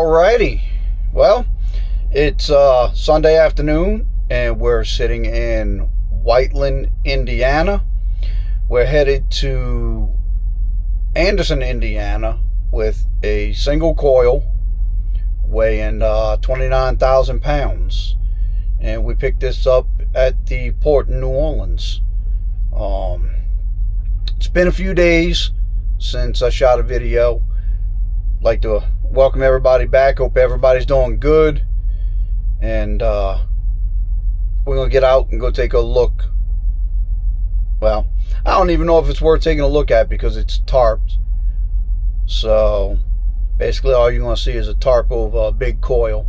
Alrighty, well, it's Sunday afternoon and we're sitting in Whiteland, Indiana. We're headed to Anderson, Indiana with a single coil weighing 29,000 pounds, and we picked this up at the port in New Orleans. It's been a few days since I shot a video. Like to welcome everybody back. Hope everybody's doing good, and we're gonna get out and go take a look. Well, I don't even know if it's worth taking a look at because it's tarped, so basically all you're gonna see is a tarp over a big coil.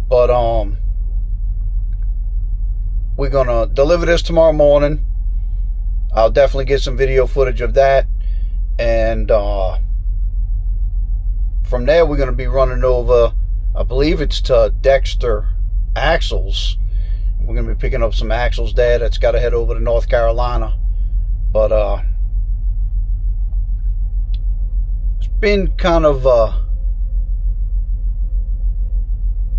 But we're gonna deliver this tomorrow morning. I'll definitely get some video footage of that, and from there, we're going to be running over, I believe it's to Dexter Axles. We're going to be picking up some axles there. That's got to head over to North Carolina. But it's been kind of a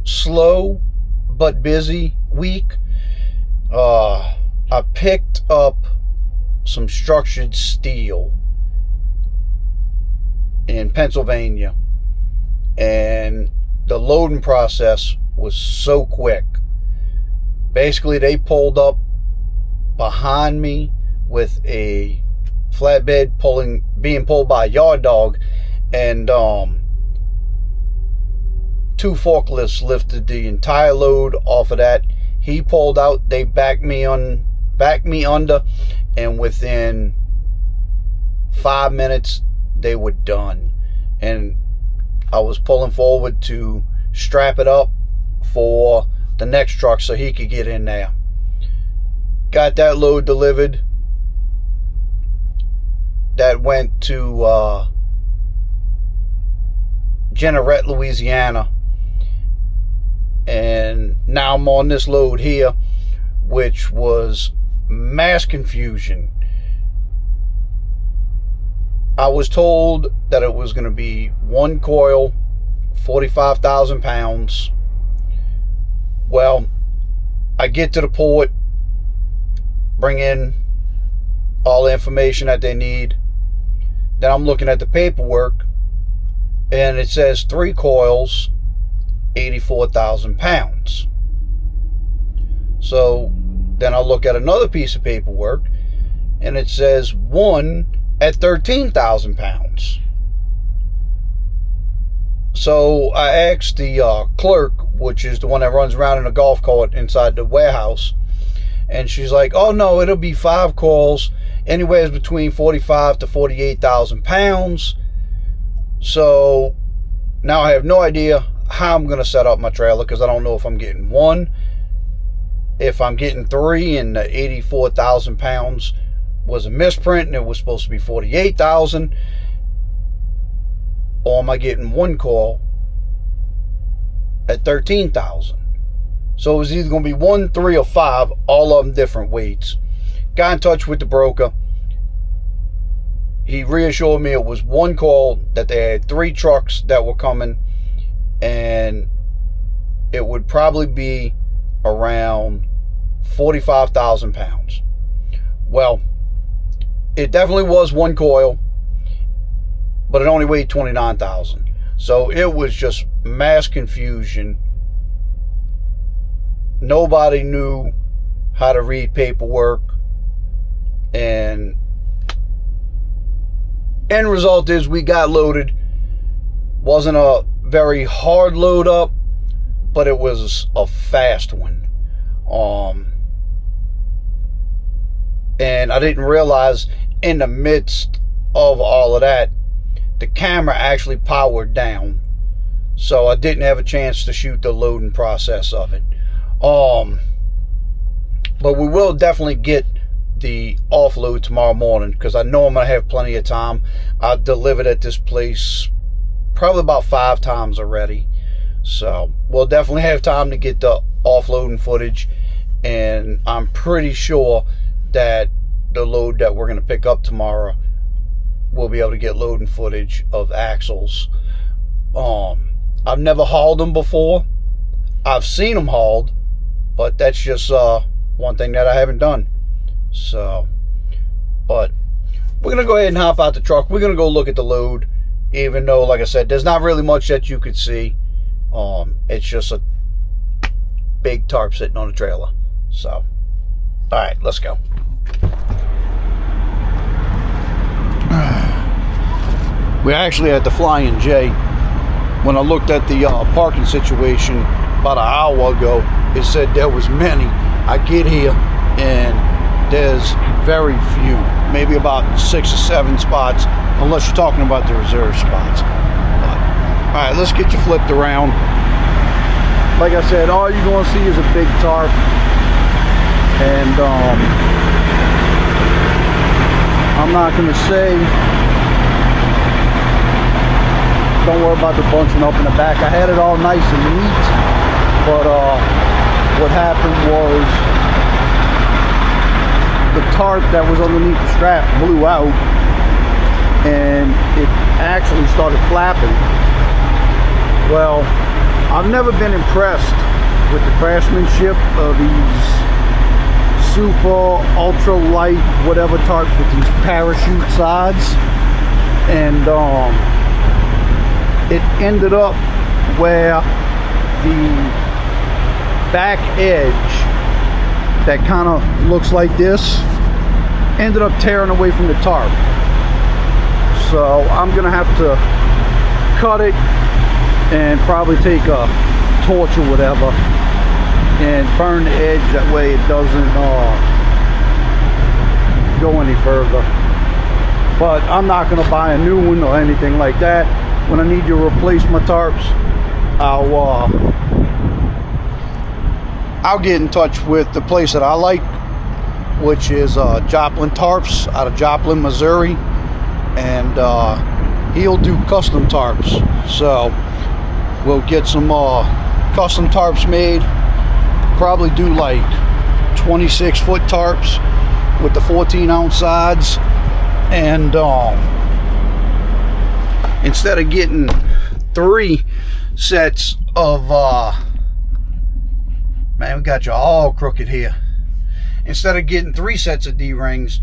slow but busy week. I picked up some structured steel in Pennsylvania, and the loading process was so quick. Basically, they pulled up behind me with a flatbed being pulled by a yard dog, and two forklifts lifted the entire load off of that. He pulled out, they backed me under, and within 5 minutes they were done. And I was pulling forward to strap it up for the next truck so he could get in there. Got that load delivered. That went to Jeanerette, Louisiana. And now I'm on this load here, which was mass confusion. I was told that it was going to be one coil, 45,000 pounds. Well, I get to the port, bring in all the information that they need. Then I'm looking at the paperwork, and it says 3 coils, 84,000 pounds. So then I look at another piece of paperwork, and it says 1 at 13,000 pounds. So I asked the clerk, which is the one that runs around in a golf cart inside the warehouse, and she's like, oh no, it'll be 5 coils, anywhere between 45 to 48,000 pounds. So now I have no idea how I'm going to set up my trailer, because I don't know if I'm getting 1, if I'm getting 3, and the 84,000 pounds was a misprint and it was supposed to be 48,000, or am I getting 1 coil at 13,000? So it was either going to be 1, 3, or 5, all of them different weights. Got in touch with the broker. He reassured me it was 1 coil, that they had 3 trucks that were coming, and it would probably be around 45,000 pounds. Well, it definitely was 1 coil, but it only weighed 29,000. So it was just mass confusion. Nobody knew how to read paperwork, and end result is we got loaded. Wasn't a very hard load up, but it was a fast one. And I didn't realize in the midst of all of that, the camera actually powered down, so I didn't have a chance to shoot the loading process of it. But we will definitely get the offload tomorrow morning, because I know I'm going to have plenty of time. I've delivered at this place probably about 5 times already, so we'll definitely have time to get the offloading footage, and I'm pretty sure that the load that we're going to pick up tomorrow, we'll be able to get loading footage of axles. I've never hauled them before. I've seen them hauled, but that's just one thing that I haven't done. So, but we're going to go ahead and hop out the truck. We're going to go look at the load, even though, like I said, there's not really much that you could see. It's just a big tarp sitting on the trailer. So, all right, let's go. We actually had the Flying J. When I looked at the parking situation about an hour ago, it said there was many. I get here and there's very few, maybe about 6 or 7 spots, unless you're talking about the reserve spots. But, all right, let's get you flipped around. Like I said, all you're going to see is a big tarp, and I'm not going to say, don't worry about the bunching up in the back. I had it all nice and neat, but what happened was the tarp that was underneath the strap blew out, and it actually started flapping. Well, I've never been impressed with the craftsmanship of these super ultra light whatever tarps with these parachute sides, and it ended up where the back edge that kind of looks like this ended up tearing away from the tarp. So I'm gonna have to cut it and probably take a torch or whatever and burn the edge, that way it doesn't go any further. But I'm not gonna buy a new one or anything like that. When I need to replace my tarps, I'll get in touch with the place that I like, which is Joplin Tarps out of Joplin, Missouri, and he'll do custom tarps. So we'll get some custom tarps made. Probably do like 26-foot tarps with the 14-ounce sides, and instead of getting 3 sets of man, we got you all crooked here. Instead of getting 3 sets of D-rings,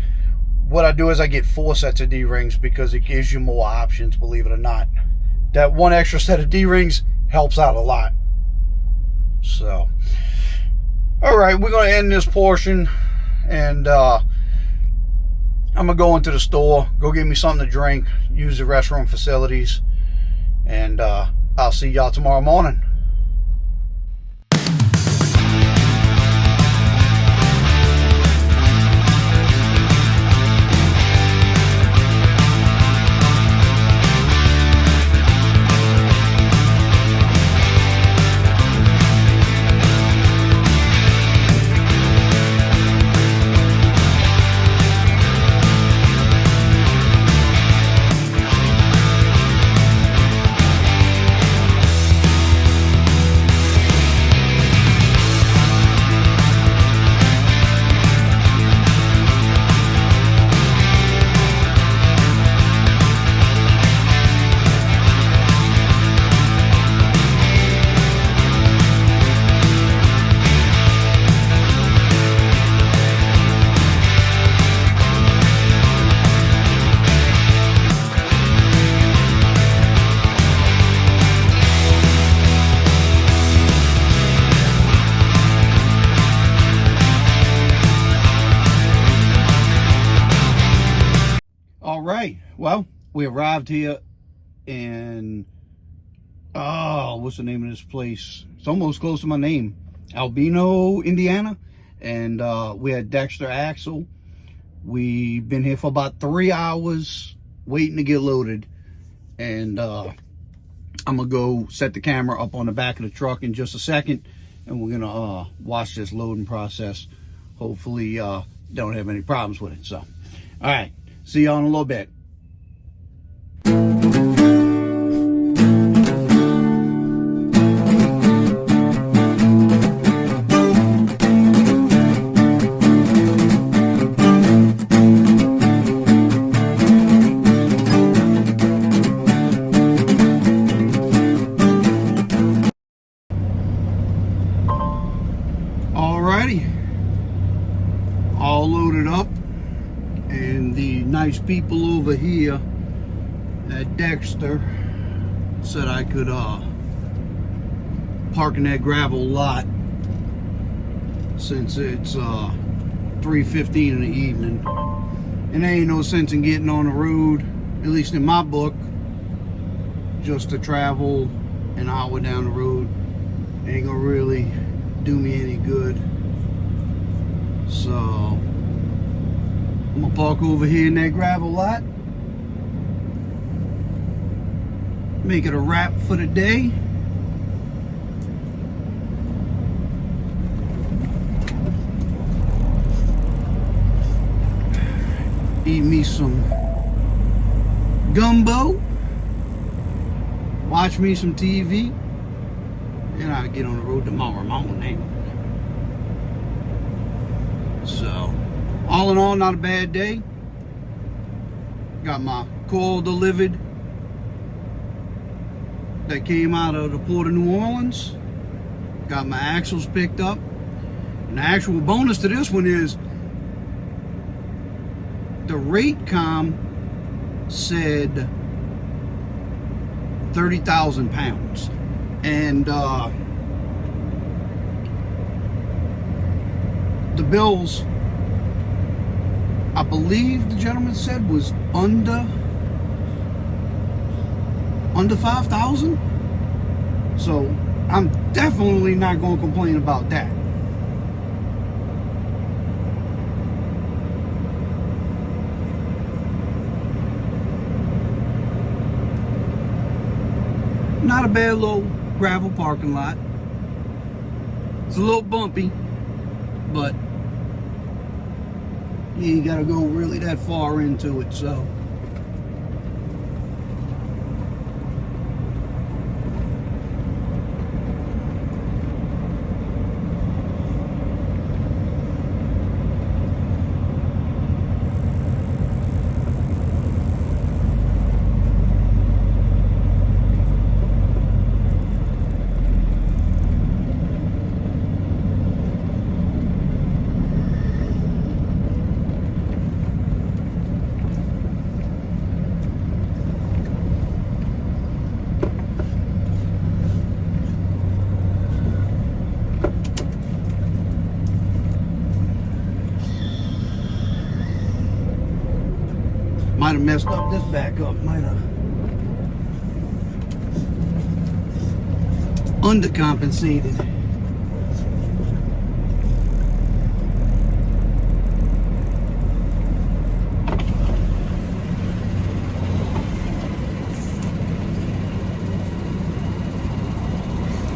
what I do is I get 4 sets of D-rings, because it gives you more options, believe it or not. That one extra set of D-rings helps out a lot. So, all right, we're going to end this portion, and I'm going to go into the store, go get me something to drink, use the restroom facilities, and I'll see y'all tomorrow morning. Alright, well, we arrived here in, what's the name of this place? It's almost close to my name. Albino, Indiana. And we had Dexter Axle. We've been here for about 3 hours waiting to get loaded. And I'm going to go set the camera up on the back of the truck in just a second. And we're going to watch this loading process. Hopefully don't have any problems with it. So, all right. See y'all in a little bit. nice people over here at Dexter said I could park in that gravel lot since it's 3:15 in the evening, and there ain't no sense in getting on the road, at least in my book, just to travel an hour down the road. Ain't gonna really do me any good. So I'm gonna park over here in that gravel lot, make it a wrap for the day. Eat me some gumbo, watch me some TV, and I'll get on the road tomorrow morning. So, all in all, not a bad day. Got my coil delivered that came out of the Port of New Orleans. Got my axles picked up. And the actual bonus to this one is the rate com said 30,000 pounds. And the bills, I believe the gentleman said, was under 5,000. So I'm definitely not going to complain about that. Not a bad little gravel parking lot. It's a little bumpy, but you ain't gotta go really that far into it, so. Might have messed up this back up, might have undercompensated.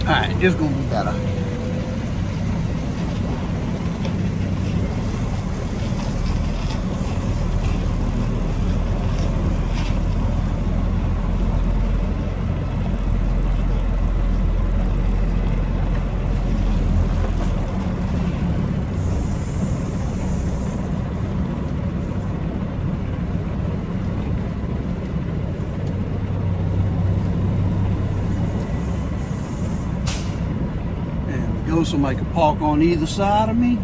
Alright, just gonna be better. Somebody could park on either side of me.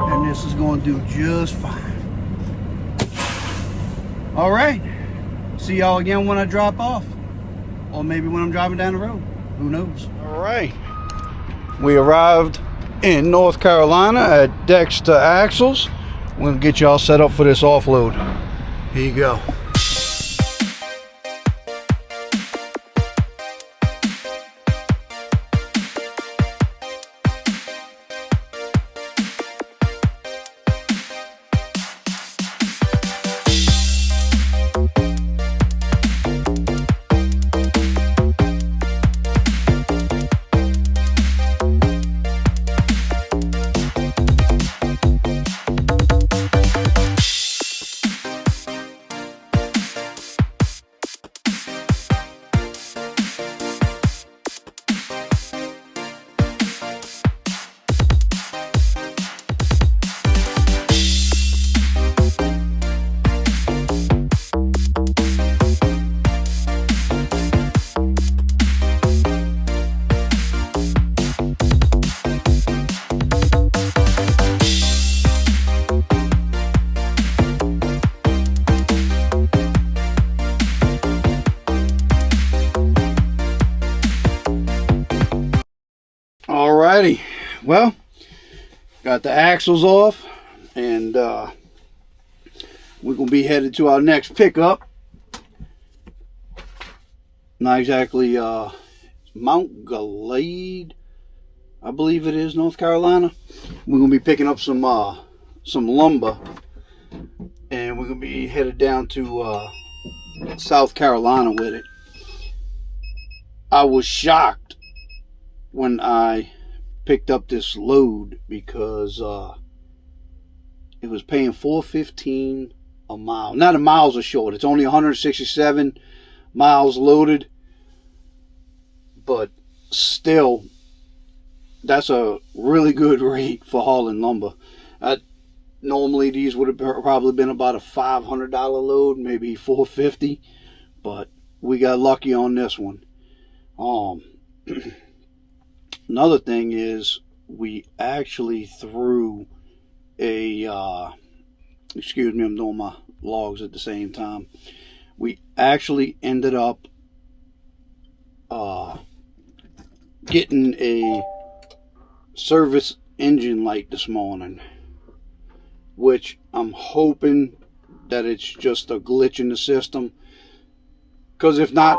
And this is going to do just fine. All right. See y'all again when I drop off. Or maybe when I'm driving down the road. Who knows? All right. We arrived in North Carolina at Dexter Axles. We're going to get y'all set up for this offload. Here you go. Alrighty, well, got the axles off, and we're gonna be headed to our next pickup. Not exactly MacLeod, I believe it is, North Carolina. We're gonna be picking up some lumber, and we're gonna be headed down to South Carolina with it. I was shocked when I picked up this load because it was paying $4.15 a mile. Now the miles are short. It's only 167 miles loaded, but still, that's a really good rate for hauling lumber. Normally these would have probably been about a $500 load, maybe $450, but we got lucky on this one. Another thing is we actually threw a excuse me, I'm doing my logs at the same time. We actually ended up getting a service engine light this morning, which I'm hoping that it's just a glitch in the system, because if not,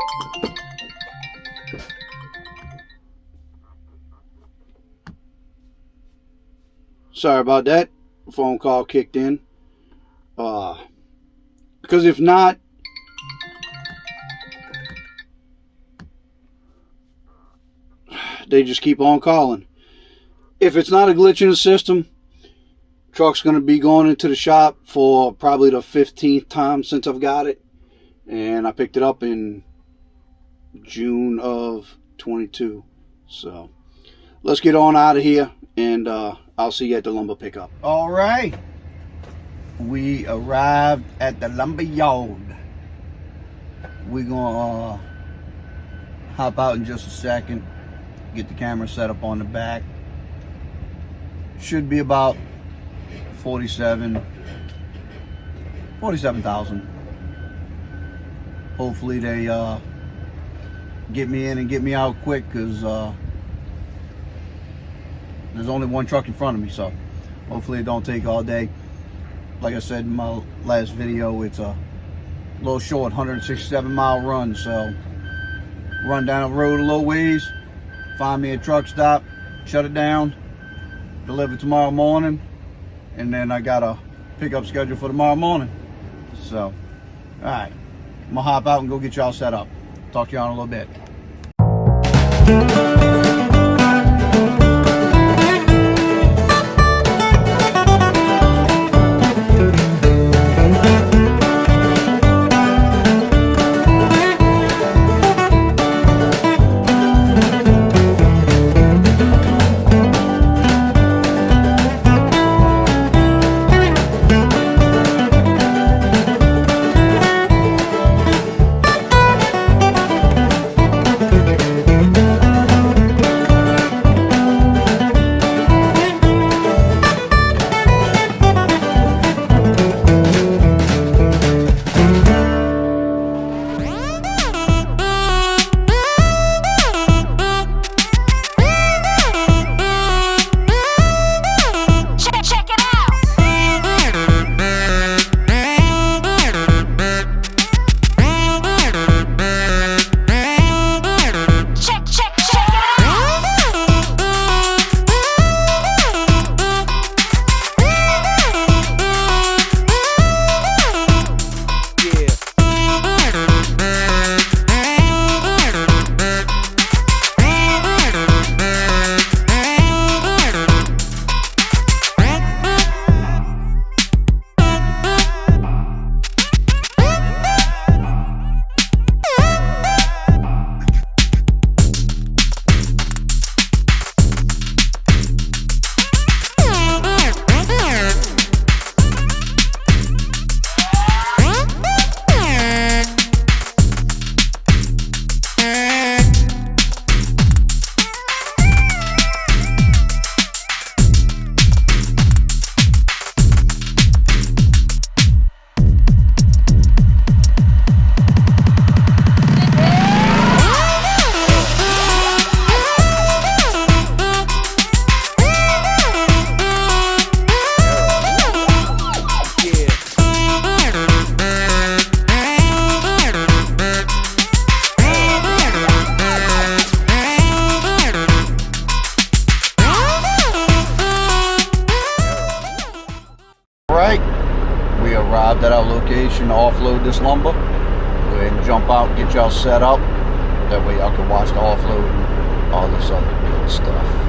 sorry about that, phone call kicked in, because if not, they just keep on calling. If it's not a glitch in the system, truck's going to be going into the shop for probably the 15th time since I've got it, and I picked it up in June of 22. So let's get on out of here, and I'll see you at the lumber pickup. All right, we arrived at the lumber yard. We're gonna hop out in just a second, get the camera set up on the back. Should be about 47,000. Hopefully they get me in and get me out quick, because there's only one truck in front of me, so hopefully it don't take all day. Like I said in my last video, it's a little short, 167 mile run, so run down the road a little ways, find me a truck stop, shut it down, deliver tomorrow morning, and then I got a pickup schedule for tomorrow morning. So, alright, I'm gonna hop out and go get y'all set up. Talk to y'all in a little bit. arrived at our location to offload this lumber. Go ahead and jump out, get y'all set up. That way y'all can watch the offload and all this other good stuff.